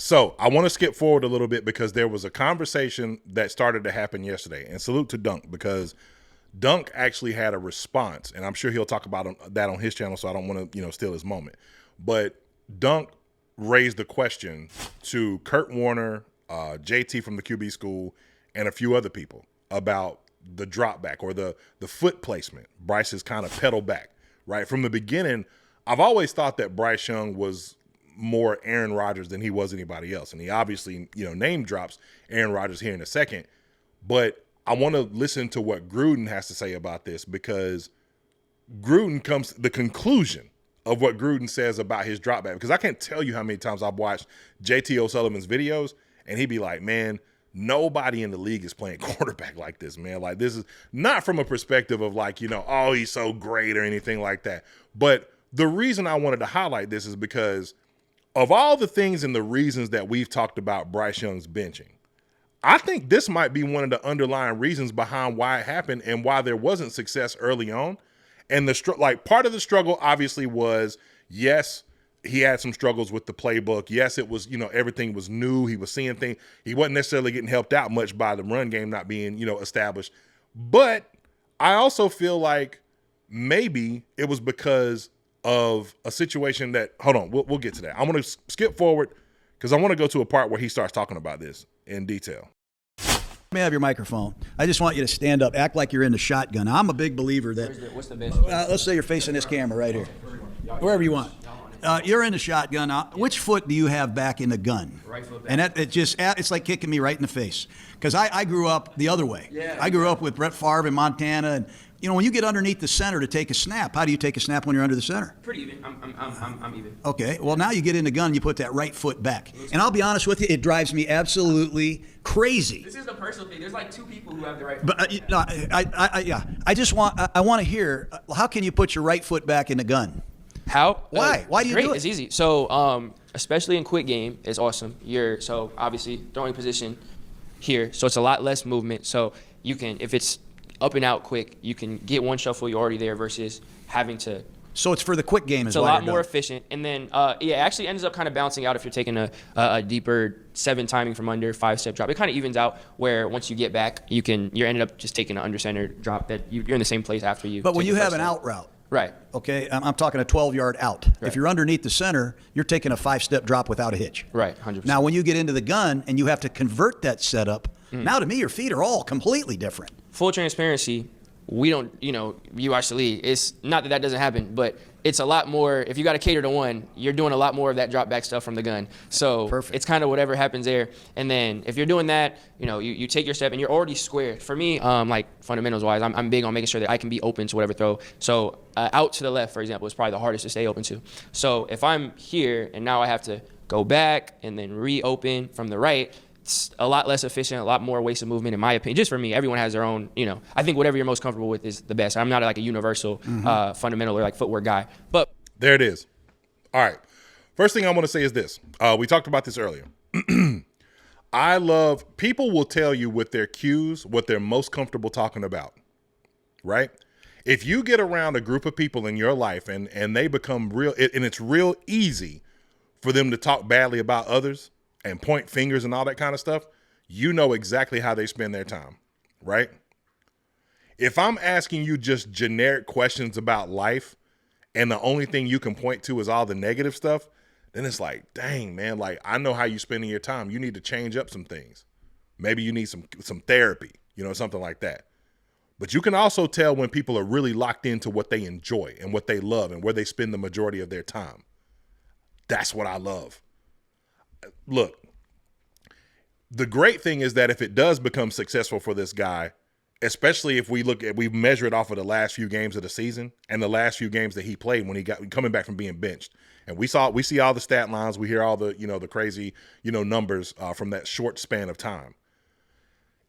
So I want to skip forward a little bit because there was a conversation that started to happen yesterday. And salute to Dunk because Dunk actually had a response, and I'm sure he'll talk about that on his channel, so I don't want to, steal his moment. But Dunk raised the question to Kurt Warner, JT from the QB school, and a few other people about the drop back or the foot placement. Bryce has kind of pedaled back, right? From the beginning, I've always thought that Bryce Young was more Aaron Rodgers than he was anybody else. And he obviously, name drops Aaron Rodgers here in a second. But I want to listen to what Gruden has to say about this because Gruden comes to the conclusion of what Gruden says about his drop back. Because I can't tell you how many times I've watched JT O'Sullivan's videos and he'd be like, man, nobody in the league is playing quarterback like this, man. Like, this is not from a perspective of like, oh, he's so great or anything like that. But the reason I wanted to highlight this is because of all the things and the reasons that we've talked about Bryce Young's benching, I think this might be one of the underlying reasons behind why it happened and why there wasn't success early on. And part of the struggle obviously was, yes, he had some struggles with the playbook. Yes, it was, everything was new. He was seeing things. He wasn't necessarily getting helped out much by the run game not being, established. But I also feel like maybe it was because of a situation that, hold on, we'll get to that. I'm going to skip forward because I want to go to a part where he starts talking about this in detail. May have your microphone. I just want you to stand up, act like you're in the shotgun. I'm a big believer that. What's the best? Let's say you're facing this camera right here, wherever you want. You're in the shotgun. Which foot do you have back in the gun? Right foot back. And it's like kicking me right in the face because I grew up the other way. Yeah. I grew up with Brett Favre in Montana, and when you get underneath the center to take a snap, how do you take a snap when you're under the center? Pretty even. I'm even. Okay. Well, now you get in the gun and you put that right foot back. And I'll be honest with you, it drives me absolutely crazy. This is the personal thing. There's like two people who have the right foot. But I want to hear, how can you put your right foot back in the gun? How? Why? Why do you do it? It's easy. So, especially in quick game, it's awesome. So obviously throwing position here, so it's a lot less movement. So you can, if it's up and out quick, you can get one shuffle, you're already there versus having to. So it's for the quick game. It's a lot more efficient. And then, it actually ends up kind of balancing out if you're taking a deeper 7 timing from under, 5-step drop. It kind of evens out where once you get back, you're ended up just taking an under center drop that you're in the same place after you. But when you have an out route. Right. Okay, I'm talking a 12-yard out. Right. If you're underneath the center, you're taking a 5-step drop without a hitch. Right, 100%. Now, when you get into the gun and you have to convert that setup, now to me, your feet are all completely different. Full transparency, we don't, you watch the league. It's not that doesn't happen, but it's a lot more. If you got to cater to one, you're doing a lot more of that drop back stuff from the gun. So perfect. It's kind of whatever happens there. And then if you're doing that, you take your step and you're already square. For me, like fundamentals wise, I'm big on making sure that I can be open to whatever throw. So out to the left, for example, is probably the hardest to stay open to. So if I'm here and now I have to go back and then reopen from the right, it's a lot less efficient, a lot more waste of movement, in my opinion. Just for me, everyone has their own, I think whatever you're most comfortable with is the best. I'm not like a universal fundamental or like footwork guy. But there it is. All right. First thing I want to say is this. We talked about this earlier. I love, people will tell you with their cues what they're most comfortable talking about, right? If you get around a group of people in your life and they become real, and it's real easy for them to talk badly about others and point fingers and all that kind of stuff, you know exactly how they spend their time, right? If I'm asking you just generic questions about life and the only thing you can point to is all the negative stuff, then it's like, dang, man, like I know how you're spending your time. You need to change up some things. Maybe you need some therapy, something like that. But you can also tell when people are really locked into what they enjoy and what they love and where they spend the majority of their time. That's what I love. Look, the great thing is that if it does become successful for this guy, especially if we measure it off of the last few games of the season and the last few games that he played when he got coming back from being benched, and we see all the stat lines, we hear all the the crazy numbers from that short span of time.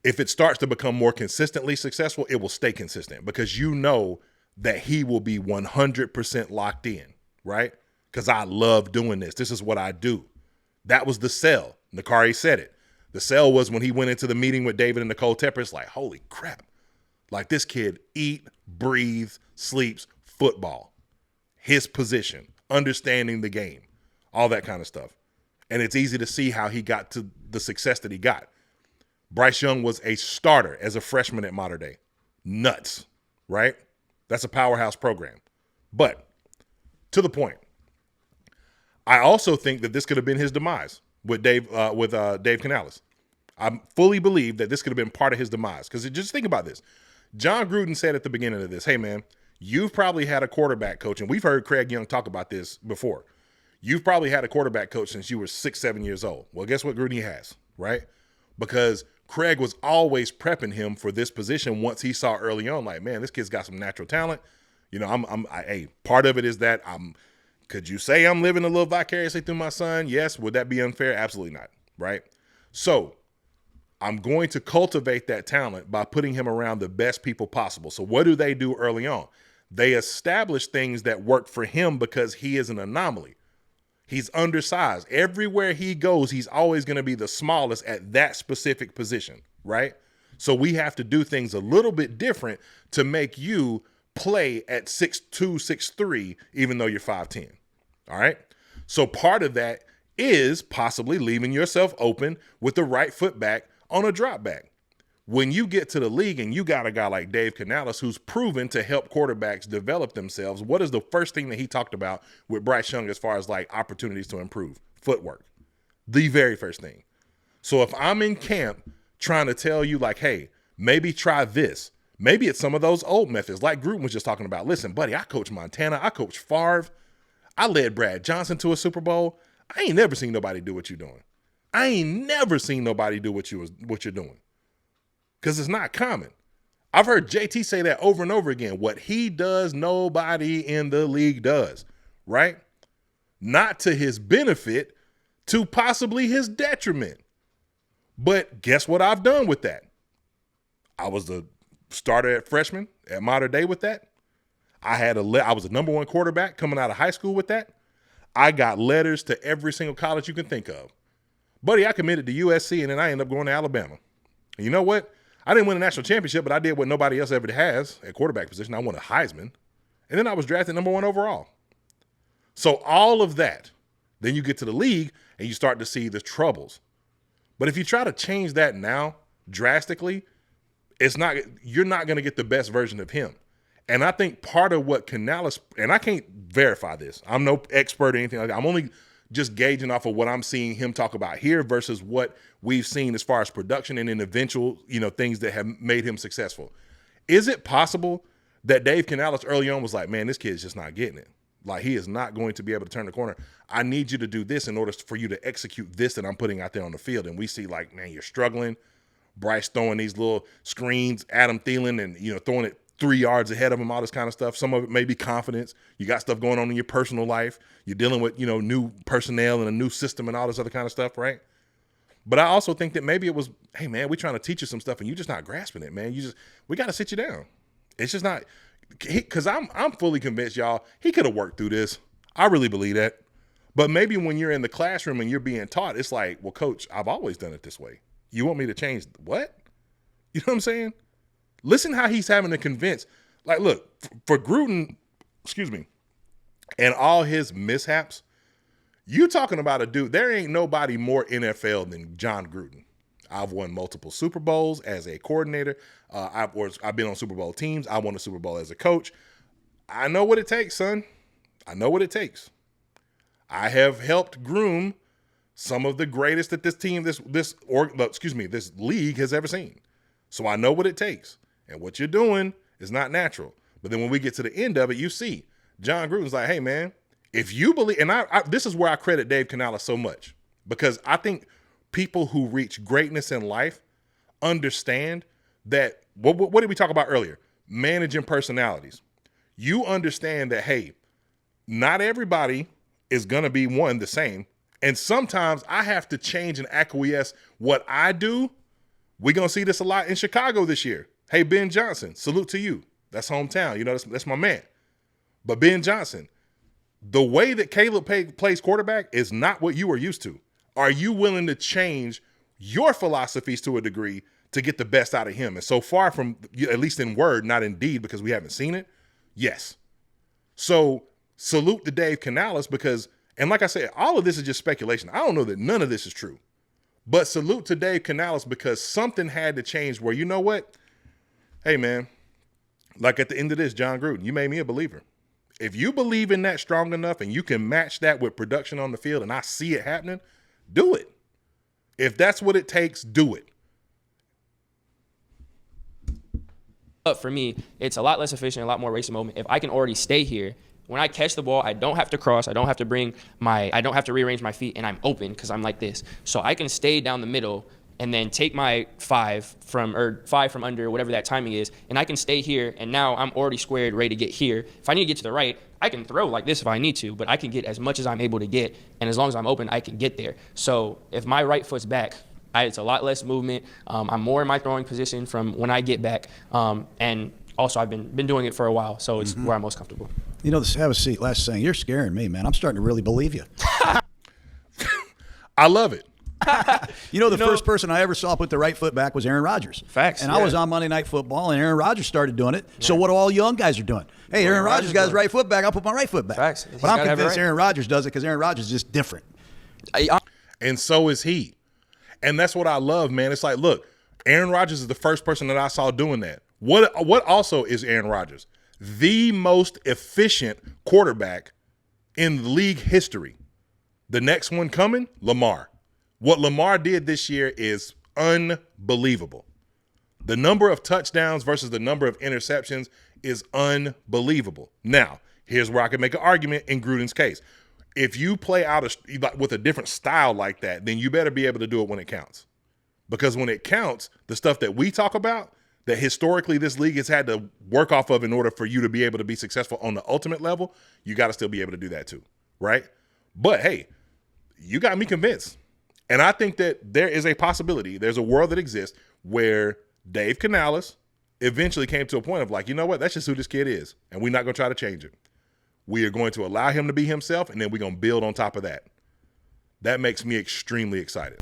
If it starts to become more consistently successful, it will stay consistent because that he will be 100% locked in, right? Because I love doing this. This is what I do. That was the sell. Nakari said it. The sell was when he went into the meeting with David and Nicole Tepper. It's like, holy crap. Like this kid breathes, sleeps football. His position, understanding the game, all that kind of stuff. And it's easy to see how he got to the success that he got. Bryce Young was a starter as a freshman at Mater Dei. Nuts, right? That's a powerhouse program. But to the point, I also think that this could have been his demise with Dave Canales. I fully believe that this could have been part of his demise. Because just think about this. John Gruden said at the beginning of this, hey, man, you've probably had a quarterback coach, and we've heard Craig Young talk about this before. You've probably had a quarterback coach since you were 6, 7 years old. Well, guess what Gruden has, right? Because Craig was always prepping him for this position once he saw early on, like, man, this kid's got some natural talent. You know, hey, part of it is that could you say I'm living a little vicariously through my son? Yes. Would that be unfair? Absolutely not, right? So I'm going to cultivate that talent by putting him around the best people possible. So what do they do early on? They establish things that work for him because he is an anomaly. He's undersized. Everywhere he goes, he's always going to be the smallest at that specific position, right? So we have to do things a little bit different to make you play at 6'2", 6'3", even though you're 5'10", all right? So part of that is possibly leaving yourself open with the right foot back on a drop back. When you get to the league and you got a guy like Dave Canales who's proven to help quarterbacks develop themselves, what is the first thing that he talked about with Bryce Young as far as like opportunities to improve? Footwork. The very first thing. So if I'm in camp trying to tell you like, hey, maybe try this. Maybe it's some of those old methods like Gruden was just talking about. Listen, buddy, I coached Montana. I coached Favre. I led Brad Johnson to a Super Bowl. I ain't never seen nobody do what you're doing. I ain't never seen nobody do what you're doing. Because it's not common. I've heard JT say that over and over again. What he does, nobody in the league does, right? Not to his benefit, to possibly his detriment. But guess what I've done with that? I was the starter at freshman at Mater Dei with that. I was the number 1 quarterback coming out of high school with that. I got letters to every single college you can think of. Buddy, I committed to USC and then I ended up going to Alabama. And you know what? I didn't win a national championship, but I did what nobody else ever has at quarterback position. I won a Heisman. And then I was drafted number 1 overall. So all of that, then you get to the league and you start to see the troubles. But if you try to change that now drastically, you're not going to get the best version of him. And I think part of what Canales, and I can't verify this. I'm no expert or anything like that. I'm only just gauging off of what I'm seeing him talk about here versus what we've seen as far as production and in eventual, things that have made him successful. Is it possible that Dave Canales early on was like, man, this kid's just not getting it. Like, he is not going to be able to turn the corner. I need you to do this in order for you to execute this that I'm putting out there on the field. And we see like, man, you're struggling. Bryce throwing these little screens, Adam Thielen, and, throwing it 3 yards ahead of him, all this kind of stuff. Some of it may be confidence. You got stuff going on in your personal life. You're dealing with, new personnel and a new system and all this other kind of stuff, right? But I also think that maybe it was, hey, man, we're trying to teach you some stuff and you're just not grasping it, man. We got to sit you down. It's just not, because I'm fully convinced, y'all, he could have worked through this. I really believe that. But maybe when you're in the classroom and you're being taught, it's like, well, coach, I've always done it this way. You want me to change what? You know what I'm saying? Listen how he's having to convince. Like, look, for Gruden, and all his mishaps, you talking about a dude, there ain't nobody more NFL than John Gruden. I've won multiple Super Bowls as a coordinator. I've been on Super Bowl teams. I won a Super Bowl as a coach. I know what it takes, son. I know what it takes. I have helped groom some of the greatest that this league has ever seen. So I know what it takes. And what you're doing is not natural. But then when we get to the end of it, you see John Gruden's like, hey, man, if you believe, and this is where I credit Dave Canales so much, because I think people who reach greatness in life understand that, what did we talk about earlier? Managing personalities. You understand that, hey, not everybody is going to be the same. And sometimes I have to change and acquiesce what I do. We're going to see this a lot in Chicago this year. Hey, Ben Johnson, salute to you. That's hometown. That's my man. But Ben Johnson, the way that Caleb plays quarterback is not what you are used to. Are you willing to change your philosophies to a degree to get the best out of him? And so far from, at least in word, not in deed, because we haven't seen it, yes. So salute to Dave Canales, because And like I said, all of this is just speculation. I don't know that none of this is true. But salute to Dave Canales because something had to change where, you know what? Hey, man, like at the end of this, John Gruden, you made me a believer. If you believe in that strong enough and you can match that with production on the field and I see it happening, do it. If that's what it takes, do it. But for me, it's a lot less efficient, a lot more racing moment. If I can already stay here, when I catch the ball, I don't have to cross. I don't have to rearrange my feet, and I'm open because I'm like this. So I can stay down the middle and then take my five from under, whatever that timing is, and I can stay here, and now I'm already squared, ready to get here. If I need to get to the right, I can throw like this if I need to, but I can get as much as I'm able to get, and as long as I'm open, I can get there. So if my right foot's back, it's a lot less movement. I'm more in my throwing position from when I get back, and also I've been doing it for a while, so it's where I'm most comfortable. You know, have a seat. Last thing, you're scaring me, man. I'm starting to really believe you. I love it. You know, the first person I ever saw put the right foot back was Aaron Rodgers. Facts. And I was on Monday Night Football, and Aaron Rodgers started doing it. Yeah. So what all young guys are doing? Hey, Aaron Rodgers got his right foot back. I'll put my right foot back. Facts. But I'm convinced Aaron Rodgers does it because Aaron Rodgers is just different. And so is he. And that's what I love, man. It's like, look, Aaron Rodgers is the first person that I saw doing that. What also is Aaron Rodgers? The most efficient quarterback in league history. The next one coming, Lamar. What Lamar did this year is unbelievable. The number of touchdowns versus the number of interceptions is unbelievable. Now, here's where I can make an argument in Gruden's case. If you play out with a different style like that, then you better be able to do it when it counts. Because when it counts, the stuff that we talk about, that historically this league has had to work off of in order for you to be able to be successful on the ultimate level, you got to still be able to do that too, right? But hey, you got me convinced. And I think that there is a possibility, there's a world that exists where Dave Canales eventually came to a point of like, you know what, that's just who this kid is, and we're not going to try to change it. We are going to allow him to be himself, and then we're going to build on top of that. That makes me extremely excited.